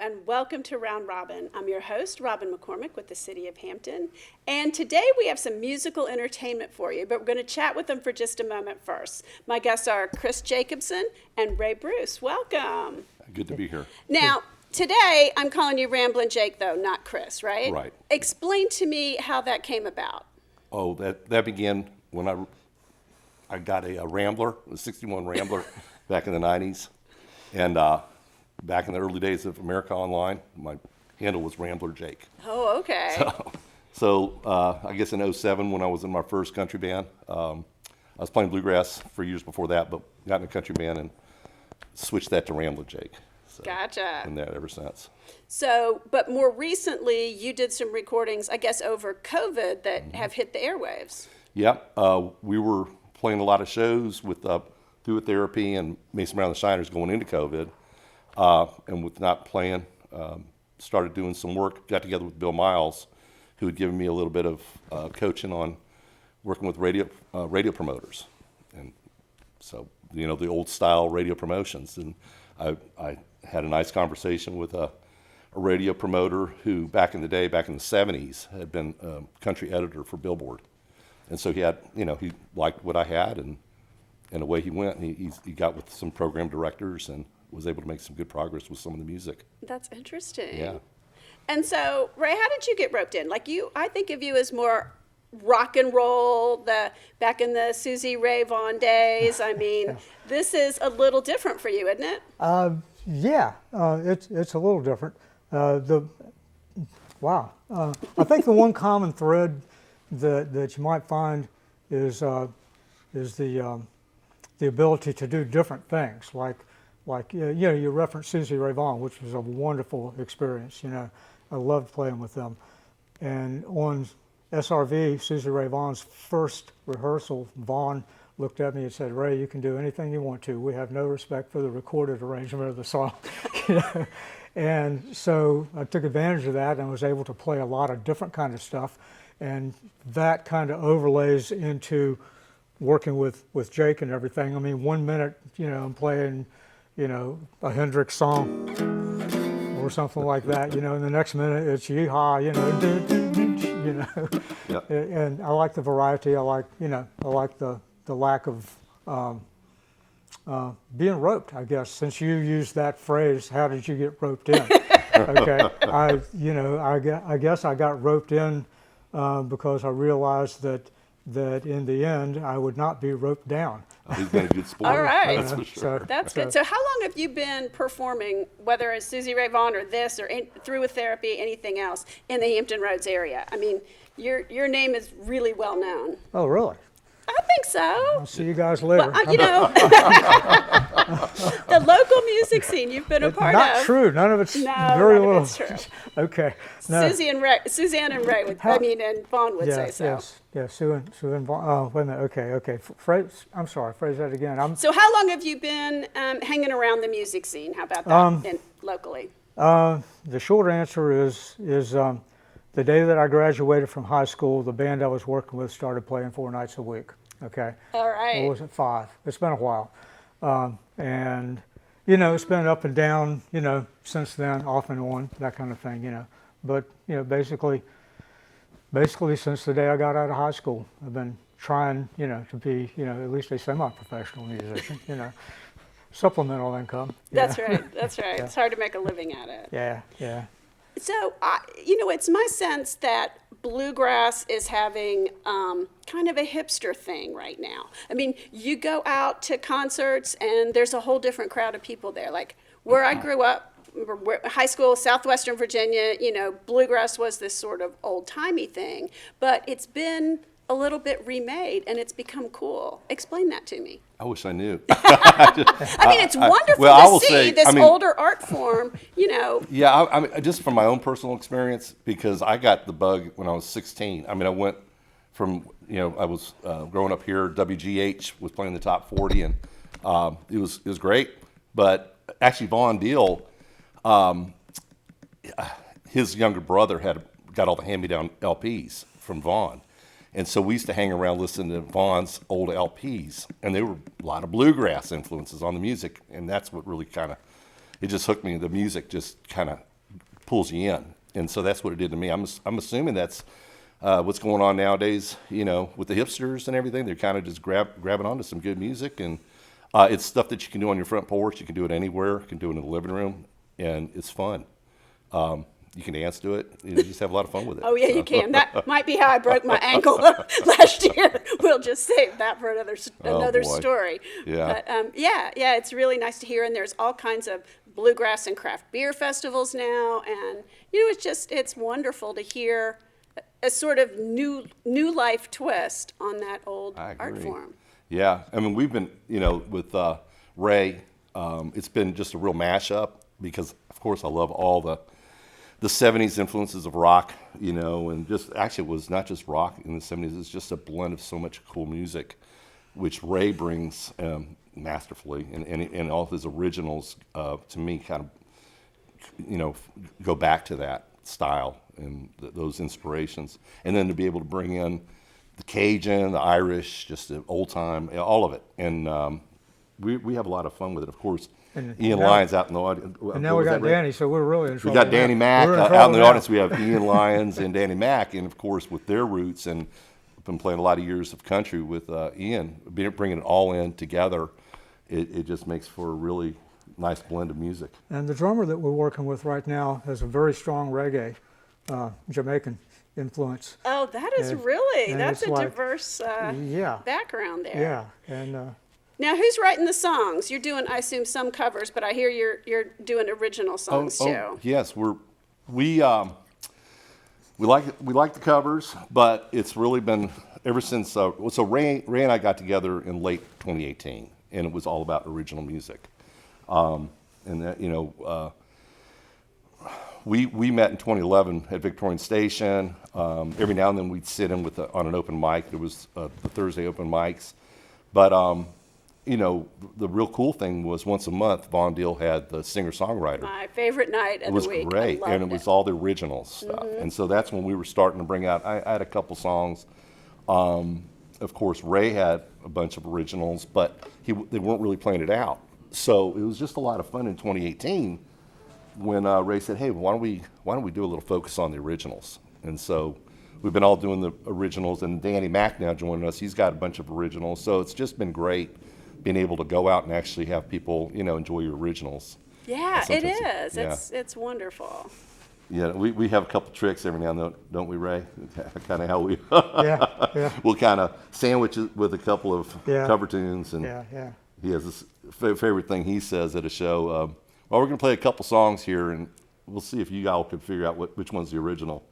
and welcome to Round Robin. I'm your host, Robin McCormick with the City of Hampton. And today we have some musical entertainment for you, but we're going to chat with them for just a moment first. My guests are Chris Jacobson and Ray Bruce. Welcome. Good to be here. Now, today I'm calling you Ramblin Jake, though, not Chris, right? Right. Explain to me how that came about. Oh, that began when I got a Rambler, a 61 Rambler back in the 90s. And back in the early days of Americana Online, my handle was Ramblin Jake. Oh, okay. So I guess in 07 when I was in my first country band, I was playing Bluegrass for years before that, but got in a country band and switched that to Ramblin Jake. So, Gotcha. And that ever since. So, but more recently, you did some recordings, I guess, over COVID that have hit the airwaves. Yeah, we were playing a lot of shows with Thru Therapy and Mason Brown the Shiners going into COVID. And with not playing, started doing some work, got together with Bill Miles, who had given me a little bit of coaching on working with radio promoters. And so, you know, the old style radio promotions. And I had a nice conversation with a radio promoter who back in the day, back in the 70s, had been a country editor for Billboard. And so he had, you know, he liked what I had and away he went. And he got with some program directors and was able to make some good progress with some of the music. That's interesting. Yeah. And so, Ray, how did you get roped in? Like I think of you as more rock and roll, back in the Suzy Ray Vaughn days. I mean, this is a little different for you, isn't it? It's a little different. I think the one common thread that you might find is the ability to do different things. You referenced Suzy Ray Vaughn, which was a wonderful experience. You know, I loved playing with them. And on SRV, Suzy Ray Vaughn's first rehearsal, Vaughn looked at me and said, "Ray, you can do anything you want to. We have no respect for the recorded arrangement of the song." You know? And so I took advantage of that and was able to play a lot of different kind of stuff. And that kind of overlays into working with Jake and everything. I mean, 1 minute, you know, I'm playing, you know, a Hendrix song or something like that, you know, and the next minute it's yeehaw, you know, Yep. And I like the variety. I like the lack of being roped, I guess. Since you used that phrase, how did you get roped in? Okay, I guess I got roped in because I realized that in the end I would not be roped down. He's been a good sport. All right. That's for sure. That's good. So how long have you been performing, whether it's Suzy Ray Vaughn or this or Thru Therapy, anything else, in the Hampton Roads area? I mean, your name is really well known. Oh, really? I think so. I'll see you guys later. Well, you know, the local music scene you've been a part Not of. true. None of it's No, very none little. of it's true. Okay. No. Suzanne and Ray would, and Vaughn would say so. Yes. Sue and Vaughn. Oh, wait a minute. Okay. I'm sorry. Phrase that again. So how long have you been hanging around the music scene? How about that locally? The short answer is the day that I graduated from high school, the band I was working with started playing 4 nights a week. Okay. All right. Or was it 5? It's been a while. And, you know, it's been up and down, you know, since then, off and on, that kind of thing, you know. But, you know, basically since the day I got out of high school, I've been trying, you know, to be, you know, at least a semi-professional musician, you know. Supplemental income. That's right. Yeah. It's hard to make a living at it. Yeah. So, you know, it's my sense that Bluegrass is having kind of a hipster thing right now. I mean, you go out to concerts and there's a whole different crowd of people there. Like where I grew up, high school, Southwestern Virginia, you know, Bluegrass was this sort of old-timey thing, but it's been a little bit remade and it's become cool. Explain that to me. I wish I knew. I mean, it's wonderful to see this older art form, you know. Yeah, I mean, just from my own personal experience, because I got the bug when I was 16. I mean, I went from, you know, I was growing up here, WGH was playing the top 40, and it was great. But actually, Vaughn Deal, his younger brother got all the hand-me-down LPs from Vaughn. And so we used to hang around listening to Vaughn's old LPs, and there were a lot of bluegrass influences on the music, and that's what really kind of, it just hooked me. The music just kind of pulls you in. And so that's what it did to me. I'm assuming that's what's going on nowadays, with the hipsters and everything. They're kind of just grabbing onto some good music, and it's stuff that you can do on your front porch. You can do it anywhere. You can do it in the living room, and it's fun. You can dance to it. You just have a lot of fun with it. Oh, yeah, you can. That might be how I broke my ankle last year. We'll just save that for another boy. story. Yeah. But, yeah, it's really nice to hear. And there's all kinds of bluegrass and craft beer festivals now. And, it's wonderful to hear a sort of new life twist on that old art form. Yeah. I mean, we've been, with Ray, it's been just a real mashup because, of course, I love all the 70s influences of rock, and just actually it was not just rock in the 70s. It's just a blend of so much cool music, which Ray brings masterfully, and all of his originals to me kind of, go back to that style and those inspirations, and then to be able to bring in the Cajun, the Irish, just the old time, all of it, and we have a lot of fun with it, of course. And Ian now- Lyons out in the audience. And now we got Danny, so we're really in We trouble. got Danny now. Mack We're in out trouble in the now. audience. We have Ian Lyons and Danny Mack, and of course with their roots, and been playing a lot of years of country with Ian, bringing it all in together. It just makes for a really nice blend of music. And the drummer that we're working with right now has a very strong reggae, Jamaican influence. Oh, that is And- really, and that's it's a like- diverse Yeah, background there. yeah, and Now, who's writing the songs? You're doing, I assume, some covers, but I hear you're doing original songs too. Yes, we like the covers, but it's really been ever since. So Ray and I got together in late 2018, and it was all about original music. And that we met in 2011 at Victorian Station. Every now and then we'd sit in on an open mic. There was the Thursday open mics, but the real cool thing was once a month, Vaughn Deal had the singer-songwriter. My favorite night of It was the week. great, I and loved it was all the original stuff. And so that's when we were starting to bring out. I had a couple songs. Of course, Ray had a bunch of originals, but they weren't really playing it out. So it was just a lot of fun in 2018 when Ray said, "Hey, why don't we do a little focus on the originals?" And so we've been all doing the originals, and Danny Mack now joining us. He's got a bunch of originals, so it's just been great being able to go out and actually have people, enjoy your originals. Yeah, it Sometimes is. It's wonderful. Yeah, we have a couple tricks every now and then, don't we, Ray? Kind of how we yeah, we'll kind of sandwich it with a couple of Yeah. cover tunes, and yeah. he has this favorite thing he says at a show. Well, we're going to play a couple songs here, and we'll see if you all can figure out which one's the original.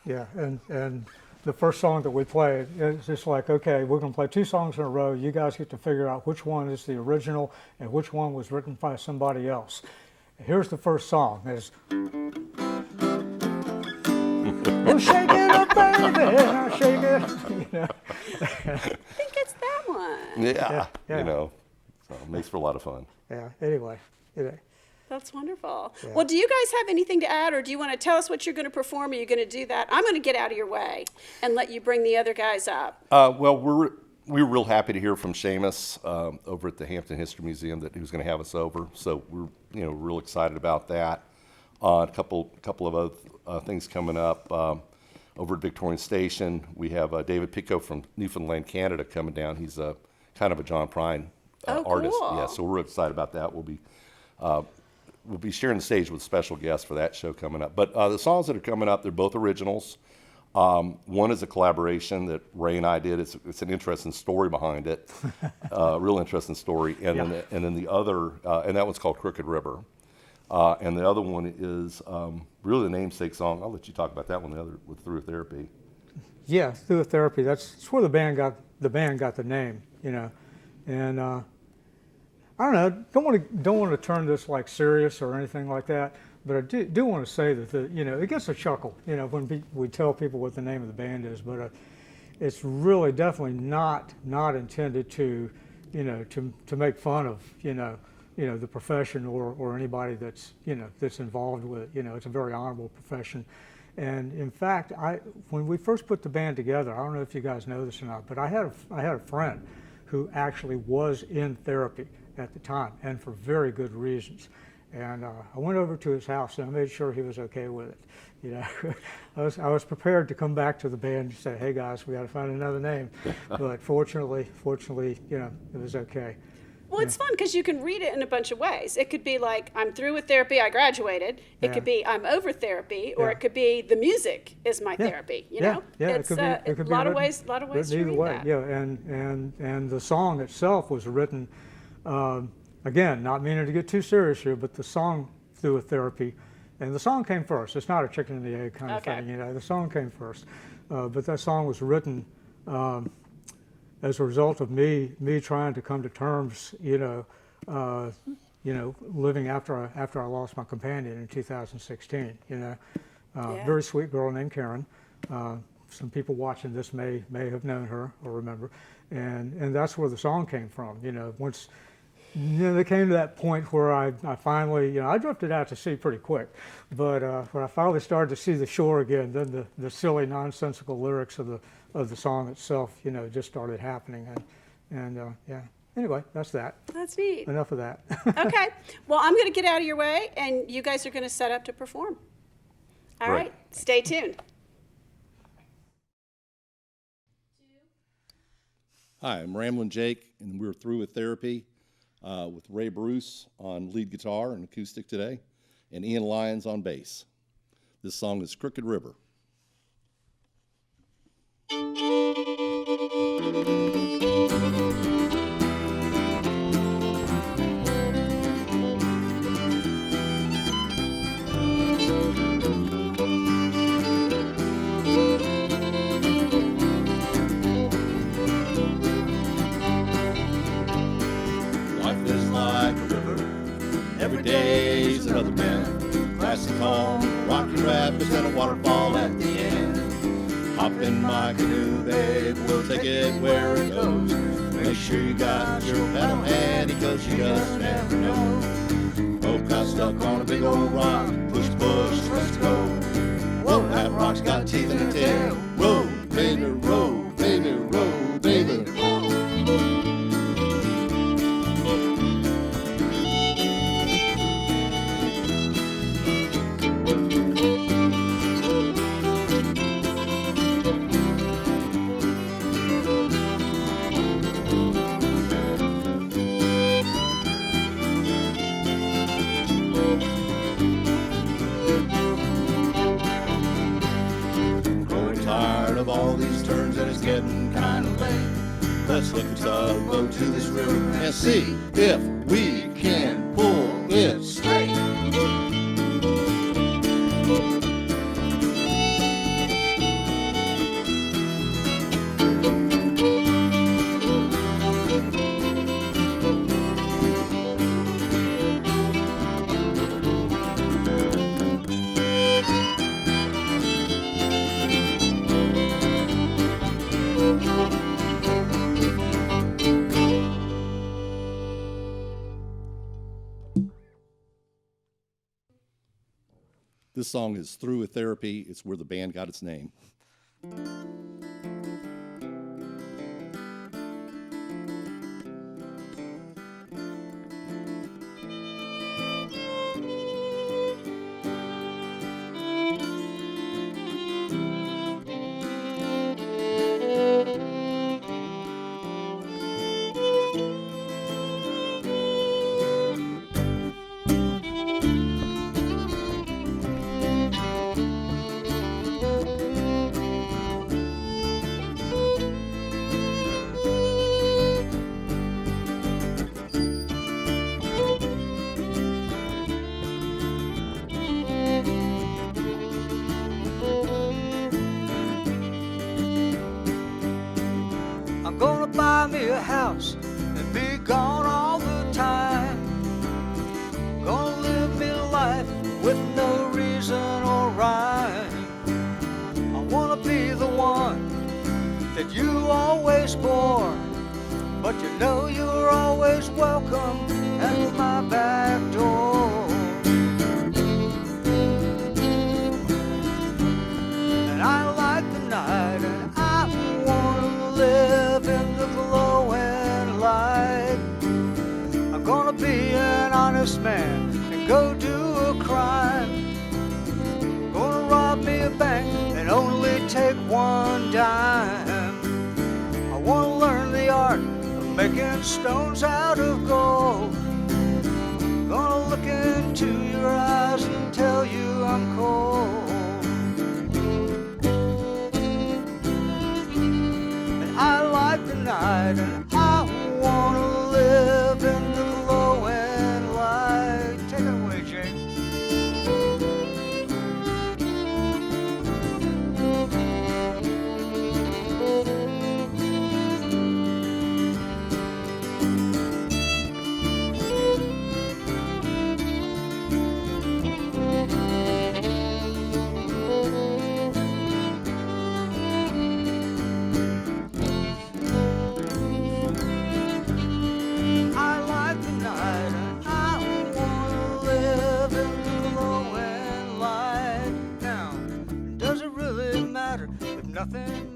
Yeah, and the first song that we played, it's just like, okay, we're going to play 2 songs in a row. You guys get to figure out which one is the original and which one was written by somebody else. Here's the first song. It's, well, shake it up, baby, shake it. I think it's that one. Yeah, yeah. so it makes for a lot of fun. Yeah, anyway. That's wonderful. Yeah. Well, do you guys have anything to add, or do you want to tell us what you're going to perform? Are you going to do that? I'm going to get out of your way and let you bring the other guys up. Well, we were real happy to hear from Seamus over at the Hampton History Museum that he was going to have us over. So we're real excited about that. A couple of other things coming up over at Victorian Station. We have David Pico from Newfoundland, Canada, coming down. He's kind of a John Prine artist. Cool. Yeah, so we're excited about that. We'll be sharing the stage with special guests for that show coming up. But the songs that are coming up, they're both originals. One is a collaboration that Ray and I did. It's an interesting story behind it, real interesting story. And then the other, and that one's called Crooked River. And the other one is really the namesake song. I'll let you talk about that one. The other with Thru Therapy. Yeah, Through Therapy. That's where the band got the name, and. I don't know. Don't want to turn this like serious or anything like that, but I do want to say that it gets a chuckle when we tell people what the name of the band is, but it's really definitely not intended to to make fun of the profession or anybody that's involved with it. It's a very honorable profession, and in fact, when we first put the band together, I don't know if you guys know this or not, but I had a friend who actually was in therapy at the time, and for very good reasons. And I went over to his house and I made sure he was okay with it. You know, I was prepared to come back to the band and say, "Hey guys, we got to find another name." But fortunately, you know, it was okay. Well, it's fun because you can read it in a bunch of ways. It could be like, I'm through with therapy, I graduated. It could be, I'm over therapy, or it could be, the music is my therapy, you know? It could be a lot of ways to either read way. that. Yeah, and the song itself was written, again, not meaning to get too serious here, but the song Through with Therapy, and the song came first. It's not a chicken and the egg kind of thing, you know. The song came first, but that song was written as a result of me trying to come to terms, living after I lost my companion in 2016. You know, very sweet girl named Karen. Some people watching this may have known her or remember, and that's where the song came from. You know, once they came to that point where I finally, I drifted out to sea pretty quick, but when I finally started to see the shore again, then the silly, nonsensical lyrics of the song itself, just started happening, and yeah. Anyway, that's that. That's neat. Enough of that. Okay. Well, I'm going to get out of your way, and you guys are going to set up to perform. All right. Stay tuned. Hi, I'm Ramblin Jake, and we're through with therapy with Ray Bruce on lead guitar and acoustic today, and Ian Lyons on bass. This song is Crooked River. Life is like a river, every day's another bend. Classic home, rocky rapids, and a waterfall at the end. Hop in my canoe, babe, we'll take it where it goes. Make sure you got your paddle handy, cause you just never know. Boat got stuck on a big old rock, push, let's go. Whoa, that rock's got teeth and a tail. Row, baby, row, baby, row, baby. All these turns and it's getting kind of late. Let's hook a tugboat to this river and see if we can pull it straight. This song is Through with Therapy. It's where the band got its name. I'm gonna buy me a house and be gone all the time. Gonna live me a life with no reason or rhyme. I wanna be the one that you always bore, but you know you're always welcome at my back door. And I like the night, and I wanna live in the glowing light. I'm gonna be an honest man and go making stones out of gold. Gonna look into your eyes and tell you I'm cold. And I like the night, and I wanna live in the glowing light. Take it away, Jake. I like the night, and I wanna live in the glowing light. Now, does it really matter if nothing